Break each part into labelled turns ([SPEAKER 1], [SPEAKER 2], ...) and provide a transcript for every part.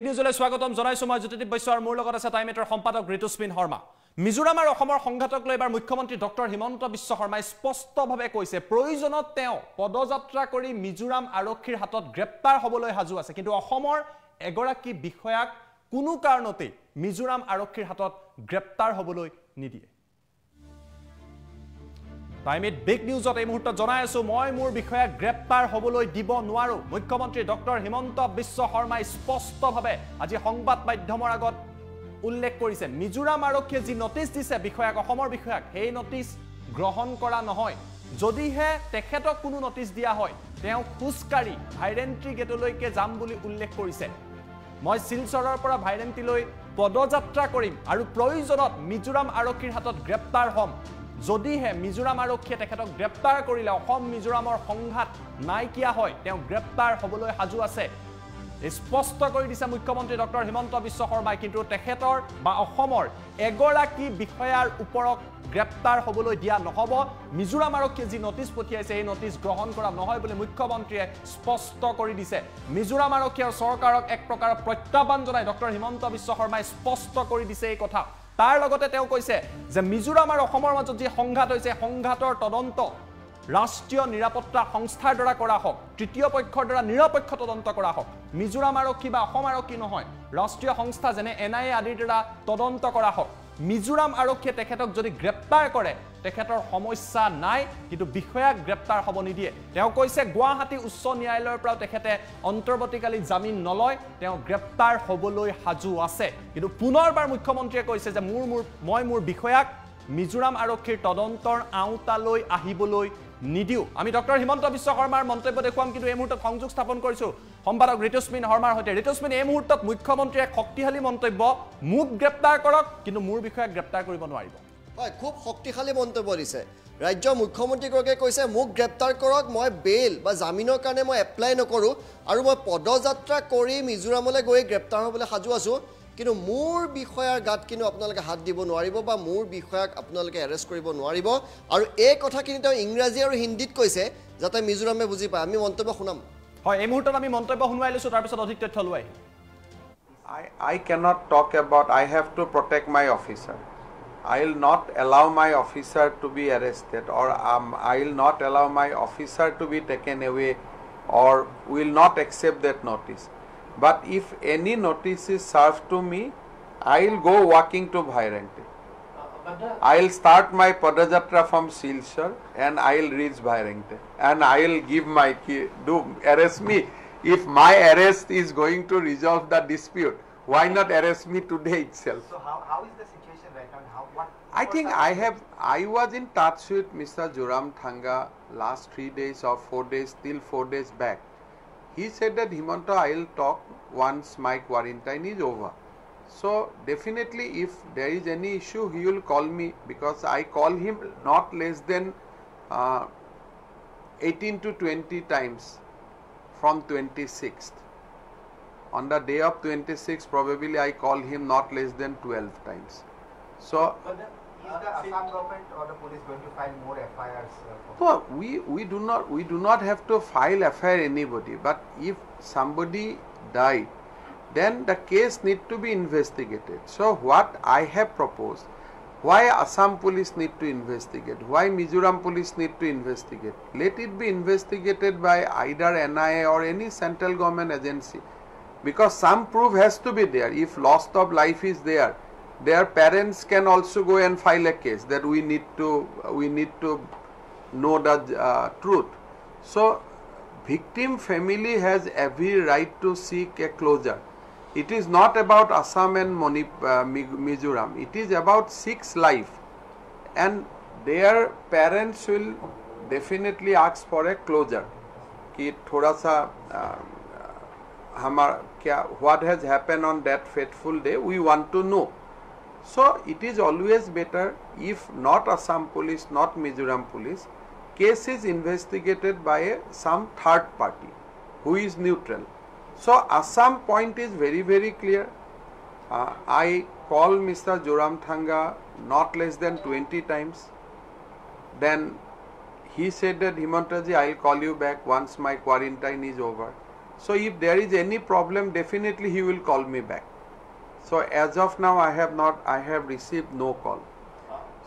[SPEAKER 1] নিউজলৈ স্বাগতম জনাইছো মই জ্যোতিদীপ বৈশ্য আৰু মোৰ লগত আছে টাইমেটৰ সম্পাদক ঋতুস্মিন শৰ্মা। মিজোৰাম আৰু অসমৰ সংঘাতক লৈ এবাৰ মুখ্যমন্ত্ৰী ডক্টৰ হিমন্ত বিশ্ব শৰ্মাই স্পষ্টভাৱে কৈছে প্ৰয়োজনত তেওঁ পদযাত্ৰা কৰি মিজোৰাম আৰক্ষীৰ হাতত গ্ৰেপ্তাৰ হ'বলৈ সাজু আছে, কিন্তু অসমৰ এগৰাকী বিষয়াক কোনো কাৰণতে মিজোৰাম আৰক্ষীৰ হাতত গ্ৰেপ্তাৰ হ'বলৈ নিদিয়ে। টাইমেট বিগ নিউজত এই মুহূৰ্তত জনাই আছো মই মোৰ বিষয়াক গ্ৰেপ্তাৰ হ'বলৈ দিব নোৱাৰো। মুখ্যমন্ত্ৰী ডক্টৰ হিমন্ত বিশ্ব শৰ্মাই স্পষ্টভাৱে আজি সংবাদ মাধ্যমৰ আগত উল্লেখ কৰিছে মিজোৰাম আৰক্ষীয়ে যি নটিচ দিছে বিষয়াক অসমৰ বিষয়াক সেই নটিচ গ্ৰহণ কৰা নহয়। যদিহে তেখেতক কোনো নটিচ দিয়া হয় তেওঁ খুচকাৰি ভাইৰেণ্ট্ৰি গেটলৈকে যাম বুলি উল্লেখ কৰিছে। মই শিলচৰৰ পৰা ভাইৰেণ্ট্ৰিলৈ পদযাত্ৰা কৰিম আৰু প্ৰয়োজনত মিজোৰাম আৰক্ষীৰ হাতত গ্ৰেপ্তাৰ হ'ম। যদিহে মিজোৰাম আৰক্ষীয়ে তেখেতক গ্ৰেপ্তাৰ কৰিলে অসম মিজোৰামৰ সংঘাত নাইকিয়া হয় তেওঁ গ্ৰেপ্তাৰ হ'বলৈ সাজু আছে। স্পষ্ট কৰি দিছে মুখ্যমন্ত্ৰী ডক্টৰ হিমন্ত বিশ্ব শৰ্মাই, কিন্তু তেখেতৰ বা অসমৰ এগৰাকী বিষয়াৰ ওপৰত গ্ৰেপ্তাৰ হ'বলৈ দিয়া নহ'ব। মিজোৰাম আৰক্ষীয়ে যি নটিচ পঠিয়াইছে এই নটিচ গ্ৰহণ কৰা নহয় বুলি মুখ্যমন্ত্ৰীয়ে স্পষ্ট কৰি দিছে। মিজোৰাম আৰক্ষী আৰু চৰকাৰক এক প্ৰকাৰৰ প্ৰত্যাহ্বান জনাই ডক্টৰ হিমন্ত বিশ্ব শৰ্মাই স্পষ্ট কৰি দিছে এই কথা। তাৰ লগতে তেওঁ কৈছে যে মিজোৰাম আৰু অসমৰ মাজত যি সংঘাত হৈছে সংঘাতৰ তদন্ত ৰাষ্ট্ৰীয় নিৰাপত্তা সংস্থাৰ দ্বাৰা কৰা হওক, তৃতীয় পক্ষৰ দ্বাৰা নিৰপেক্ষ তদন্ত কৰা হওক। মিজোৰাম আৰক্ষী বা অসম আৰক্ষী নহয়, ৰাষ্ট্ৰীয় সংস্থা যেনে NIA আদিৰ দ্বাৰা তদন্ত কৰা হওক। মিজোৰাম আৰক্ষীয়ে তেখেতক যদি গ্ৰেপ্তাৰ কৰে তেখেতৰ সমস্যা নাই, কিন্তু বিষয়াক গ্ৰেপ্তাৰ হ'ব নিদিয়ে। তেওঁ কৈছে গুৱাহাটী উচ্চ ন্যায়ালয়ৰ পৰাও তেখেতে অন্তৰ্বৰ্তীকালীন জামিন নলয়, তেওঁ গ্ৰেপ্তাৰ হ'বলৈ সাজু আছে। কিন্তু পুনৰবাৰ মুখ্যমন্ত্ৰীয়ে কৈছে যে মই মোৰ বিষয়াক মিজোৰাম আৰক্ষীৰ তদন্তৰ আওতালৈ আহিবলৈ নিদিও। আমি ডক্টৰ হিমন্ত বিশ্ব শৰ্মাৰ মন্তব্য দেখুৱাম, কিন্তু এই মুহূৰ্তত সংযোগ স্থাপন কৰিছো সম্পাদক ঋতুস্মিন শৰ্মাৰ সৈতে। ঋতুস্মিন, এই মুহূৰ্তত মুখ্যমন্ত্ৰীয়ে শক্তিশালী মন্তব্য, মোক গ্ৰেপ্তাৰ কৰক কিন্তু মোৰ বিষয়াক গ্ৰেপ্তাৰ কৰিব নোৱাৰিব।
[SPEAKER 2] হয়, খুব শক্তিশালী মন্তব্য দিছে। ৰাজ্যৰ মুখ্যমন্ত্ৰীগৰাকীয়ে কৈছে মোক গ্ৰেপ্তাৰ কৰক, মই বেইল বা জামিনৰ কাৰণে মই এপ্লাই নকৰোঁ আৰু মই পদযাত্ৰা কৰি মিজোৰামলৈ গৈ গ্ৰেপ্তাৰ হ'বলৈ সাজু আছোঁ, কিন্তু মোৰ বিষয়াৰ গাত কিন্তু আপোনালোকে হাত দিব নোৱাৰিব বা মোৰ বিষয়াক আপোনালোকে এৰেষ্ট কৰিব নোৱাৰিব। আৰু এই কথাখিনি তেওঁ ইংৰাজী আৰু হিন্দীত কৈছে যাতে মিজোৰামে বুজি পায়। আমি মন্তব্য শুনাম।
[SPEAKER 1] হয়, এই মুহূৰ্তত আমি মন্তব্য শুনাই লৈছোঁ, তাৰপিছত অধিক তথ্য লৈ আহিম।
[SPEAKER 3] I cannot talk about, I have to protect my officer. I will not allow my officer to be arrested, or I will not allow my officer to be taken away, or will not accept that notice. But if any notice is served to me, I will go walking to Bhairante. I will start my Padajatra from Silchar and I will reach Bhairante. And I will give my key, arrest me. If my arrest is going to resolve the dispute, why not arrest me today itself?
[SPEAKER 4] So how is the situation right now?
[SPEAKER 3] I think I was in touch with Mr. Joram Thanga last 3 days or 4 days, till 4 days back. He said that Himanta, I will talk once my quarantine is over. So definitely if there is any issue he will call me, because I call him not less than 18 to 20 times from 26th. On the day of 26th probably I call him not less than 12 times. So
[SPEAKER 4] is the Assam government or the police going to file more FIRs?
[SPEAKER 3] No, we do not have to file FIR anybody, but if somebody died, then the case need to be investigated. So what I have proposed, why Assam police need to investigate, why Mizoram police need to investigate, let it be investigated by either NIA or any central government agency, because some proof has to be there. If loss of life is there, their parents can also go and file a case that we need to know the truth. So victim family has every right to seek a closure. It is not about Assam and Mizoram. It is about 6 life, and their parents will definitely ask for a closure. कि थोड़ा सा what has happened on that fateful day, we want to know. So it is always better if not Assam police, not Mizoram police, case is investigated by some third party who is neutral. So Assam point is very, very clear. I call Mr. Joram Thanga not less than 20 times. Then he said that Himantaji, I will call you back once my quarantine is over. So if there is any problem, definitely he will call me back. So as of now, I have received no call.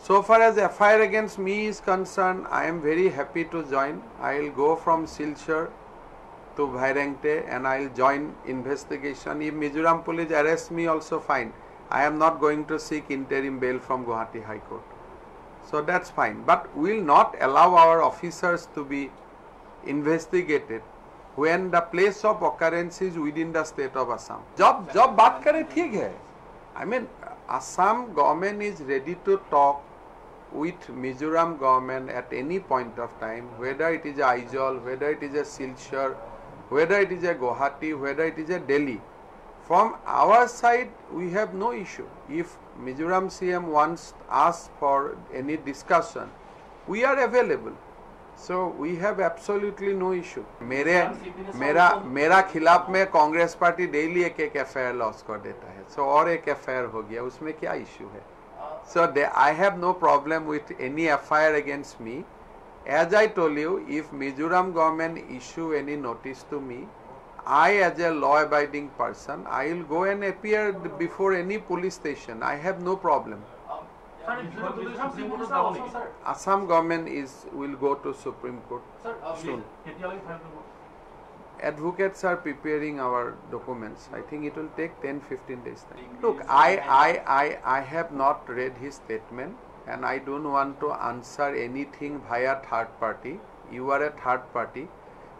[SPEAKER 3] So far as FIR against me is concerned, I am very happy to join. I will go from Silchar to Bhairangte and I will join investigation. If Mizoram police arrest me, also fine. I am not going to seek interim bail from Guwahati High Court. So that's fine. But we will not allow our officers to be investigated when the place of occurrence is within the state of Assam. Job baat kare theek hai. I mean, Assam government is ready to talk with Mizoram government at any point of time, whether it is Aizawl, whether it is a Silchar, whether it is a Guwahati, whether it is a Delhi. From our side, we have no issue. If Mizoram CM wants us for any discussion, we are available. So we have absolutely no issue. मेरा खिलाफ में Congress party daily एक FIR loss कर देता है. So और एक FIR हो गया, उसमें क्या इश्यू है? So I have no problem with any FIR against me. As I told you, if Mizoram government issue any notice to me, I as a law-abiding person, I will go and appear before any police station. I have no problem. Assam government will go to Supreme Court soon. Advocates are preparing our documents. I think it will take 10-15 days time. Look, I have not read his statement and I don't want to answer anything via third party. You are a third party.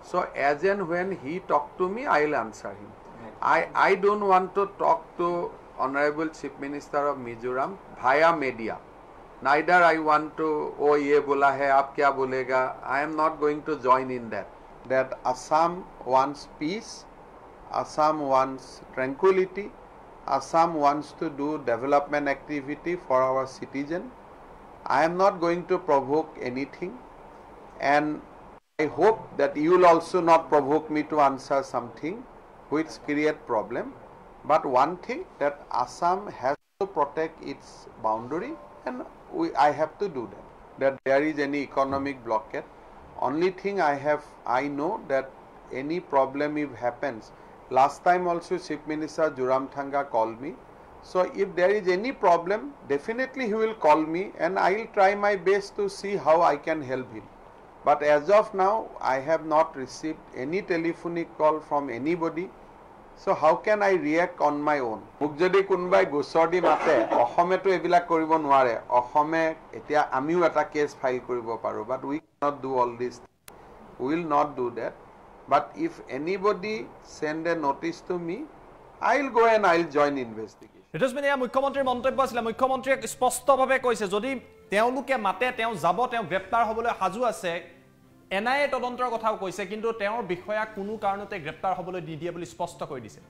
[SPEAKER 3] So as and when he talk to me, I will answer him. I don't want to talk to Honorable Chief Minister of Mizoram via media. Neither I want to, oh ye bola hai, aap kya bolega. I am not going to join in that. That Assam wants peace, Assam wants tranquility, Assam wants to do development activity for our citizen. I am not going to provoke anything, and I hope that you will also not provoke me to answer something which create problem. But one thing, that Assam has to protect its boundary, and I have to do that. That there is any economic blockade. Only thing I know that any problem if happens. Last time also Chief Minister Zoramthanga called me. So if there is any problem, definitely he will call me and I will try my best to see how I can help him. But as of now, I have not received any telephonic call from anybody. So how can I react on my own? Muk jodi kunbai gosor di mate, Ohome to ebilak koribo nware. Ohome etia amiu eta case file koribo paru, but we cannot do all this. We will not do that. But if anybody send a notice to me, I will go and I will join investigation.
[SPEAKER 1] ঋতুস্মিনীয়া মুখ্যমন্ত্ৰীৰ মন্তব্য আছিল মুখ্যমন্ত্ৰীয়ে স্পষ্টভাৱে কৈছে যদি তেওঁলোকে মাতে তেওঁ যাব তেওঁ গ্ৰেপ্তাৰ হ'বলৈ সাজু আছে NIA তদন্তৰ কথাও কৈছে কিন্তু তেওঁৰ বিষয়া কোনো কাৰণতে গ্ৰেপ্তাৰ হ'বলৈ নিদিয়ে বুলি স্পষ্ট কৰি দিছে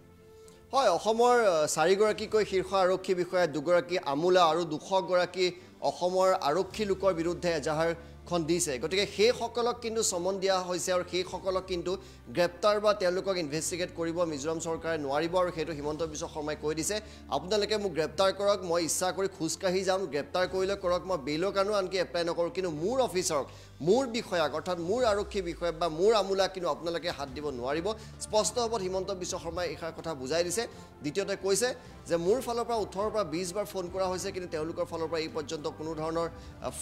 [SPEAKER 2] হয় অসমৰ 4 গৰাকীকৈ শীৰ্ষ আৰক্ষী বিষয়া 2 গৰাকী আমুলা আৰু 200 গৰাকী অসমৰ আৰক্ষী লোকৰ বিৰুদ্ধে এজাহাৰ খন দিছে গতিকে সেই সকলক কিন্তু সমন দিয়া হৈছে আৰু সেই সকলক কিন্তু গ্ৰেপ্তাৰ বা তেওঁলোকক ইনভেষ্টিগেট কৰিব মিজোৰাম চৰকাৰে নোৱাৰিব আৰু হেতু হিমন্ত বিশ্ব শৰ্মাই কৈ দিছে আপোনালোকে মোক গ্ৰেপ্তাৰ কৰক মই ইচ্ছা কৰি খুজকাহি যাম গ্ৰেপ্তাৰ কৰিলে কৰক মই বেইলৰ কাৰণেও আনকি এপ্লাই নকৰো কিন্তু মোৰ অফিচাৰক মোৰ বিষয়াক অৰ্থাৎ মোৰ আৰক্ষী বিষয়া বা মোৰ আমুলা কিন্তু আপোনালোকে হাত দিব নোৱাৰিব স্পষ্ট হ'ব হিমন্ত বিশ্ব শৰ্মাই এই কথা বুজাই দিছে দ্বিতীয়তে কৈছে যে মোৰ ফালৰ পৰা 18 পৰা 20 বাৰ ফোন কৰা হৈছে কিন্তু তেওঁলোকৰ ফালৰ পৰা এই পৰ্যন্ত কোনো ধৰণৰ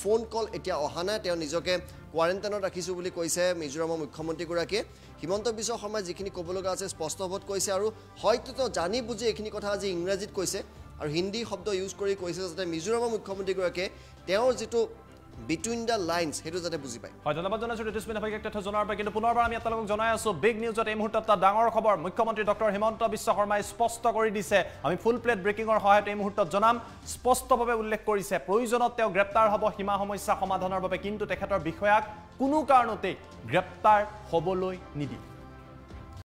[SPEAKER 2] ফোন কল এতিয়া অহা নাই তেওঁ নিজকে কোৱাৰেণ্টাইনত ৰাখিছো বুলি কৈছে মিজোৰামৰ মুখ্যমন্ত্ৰী গৰাকীয়ে হিমন্ত বিশ্ব শৰ্মা যিখিনি ক'বলগা আছে স্পষ্টভাৱে কৈছে আৰু হয়তো তো জানি বুজি এইখিনি কথা আজি ইংৰাজীত কৈছে আৰু হিন্দী শব্দ ইউজ কৰি কৈছে যাতে মিজোৰামৰ মুখ্যমন্ত্ৰী গৰাকীয়ে তেওঁৰ যেটো between the lines হেতু যাতে বুজি পায়
[SPEAKER 1] হয় ধন্যবাদ জনাইছো ঋতুস্মিনী ভাইক তথ্য জনাৰ বাবে কিন্তু পুনৰবাৰ আমি আপোনালোকক জনাই আছো বিগ নিউজত এই মুহূৰ্তত এটা ডাঙৰ খবৰ মুখ্যমন্ত্ৰী ডক্টৰ হিমন্ত বিশ্ব শৰ্মাই স্পষ্ট কৰি দিছে আমি ফুল প্লেট ব্ৰেকিংৰ সহায়ত এই মুহূৰ্তত জনাম স্পষ্টভাৱে উল্লেখ কৰিছে প্ৰয়োজনত তেওঁ গ্ৰেপ্তাৰ হ'ব সীমা সমস্যা সমাধানৰ বাবে কিন্তু তেখেতৰ বিষয়াক কোনো কাৰণতে গ্ৰেপ্তাৰ হ'বলৈ নিদিয়ে